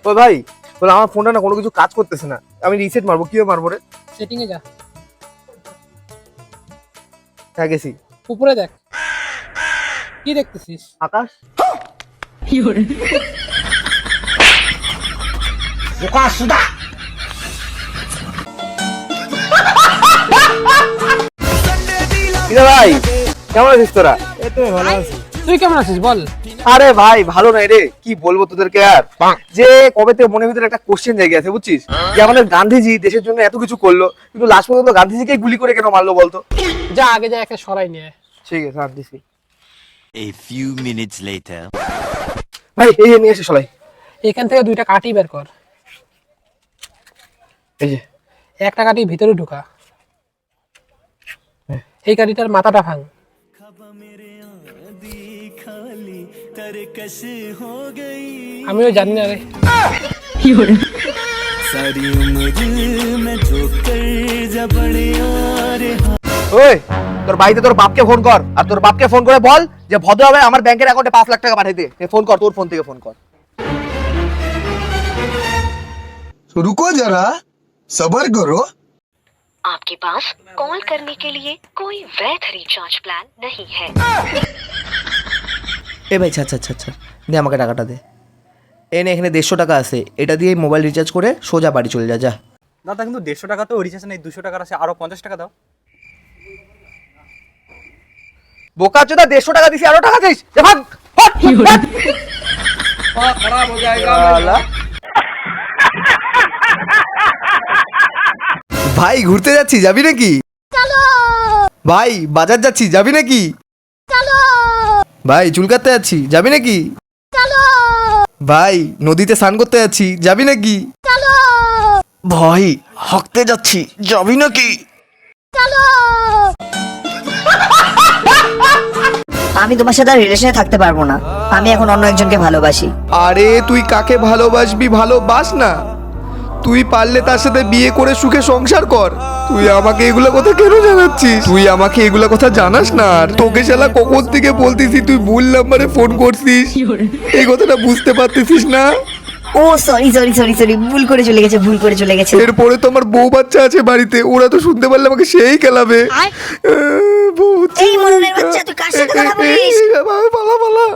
ও ভাই বলে আমার ফোনটা না কোনো কিছু কাজ করতেছে না, আমি রিসেট মারবো, কিভাবে মারবো রে? সেটিং এ যা, হ্যাঁ গেছি। উপরে দেখ, কি দেখতেছিস? আকাশ। কিরে ভাই কেমন আছিস তোরা? এই তো ভালো আছি। তুই কেমন আছিস বল? আরে ভাই ভালো নাই রে, কি বলবো তোদেরকে আর, যে কবে থেকে মনের ভিতরে একটা কোশ্চেন জেগে আছে বুঝছিস, যে আমাদের গান্ধীজি দেশের জন্য এত কিছু করলো, কিন্তু লাস্ট পর্যন্ত গান্ধীজিকে গুলি করে কেন মারলো বলতো? যা আগে যা, একে সরাই নিয়ে আয়। ঠিক আছে আর দিছি। A few minutes later. ভাই এই যে নিয়ে এসে সলাই, এখান থেকে 2টা কাঠি বের কর, এই যে একটা কাঠি ভিতরে ঢুকা, এই কাঠিটার মাথাটা ভাঙ। আমিও জানি না রে। ওই তোর বাড়িতে তোর বাপকে ফোন কর, আর তোর বাপকে ফোন করে বল যে ভদ্রভাবে আমার ব্যাংকের অ্যাকাউন্টে 5 লাখ টাকা পাঠিয়ে দে। ফোন কর, তোর ফোন থেকে ফোন কর। रुको जरा सबर करो। आपके पास कॉल करने के लिए कोई वैध रिचार्ज प्लान नहीं है। এ ভাই আচ্ছা আচ্ছা আচ্ছা দে আমাকে টাকাটা দে। এনে এখানে 150 টাকা আছে, এটা দিয়ে মোবাইল রিচার্জ করে সোজা বাড়ি চলে যা। যা দাদা কিন্তু 150 টাকা তো রিচার্জ নেই, 200 টাকার আছে, আরো 50 টাকা দাও। বোকা চোদা, 150 টাকা দিছি, আরো টাকা দিস, যা ভাগ হট হট। खराब हो जाएगा। শালা। ভাই ঘুরতে যাচ্ছি, যাবি নাকি? ভাই বাজার যাচ্ছি, যাবি নাকি? ভাই চুল কাটতে যাচ্ছি, যাবি নাকি? ভাই নদীতে স্নান করতে যাচ্ছি, যাবি নাকি? ভাই হাঁকতে যাচ্ছি, যাবি নাকি? আমি তোমার সাথে রিলেশনে থাকতে পারবো না, আমি এখন অন্য একজনকে ভালোবাসি। আরে তুই কাকে ভালোবাসবি ভালোবাস না, তুই পারলে তার সাথে বিয়ে করে সুখে সংসার কর। তুই আমাকে এগুলা কথা কেন জানাচ্ছিস? তুই আমাকে এগুলা কথা জানাস না, আর তোকে শালা কখন থেকে বলতেছি তুই ভুল নাম্বারে ফোন করছিস, এই কথাটা বুঝতে পারতেছিস না? ও সরি সরি সরি সরি, ভুল করে চলে গেছে, ভুল করে চলে গেছে। এরপরে তো আমার বউ বাচ্চা আছে বাড়িতে, ওরা তো শুনতে পারলে আমাকে সেই খেলাবে। বউ এই মরণের বাচ্চা, তুই কার সাথে কথা বলিস? পালা পালা।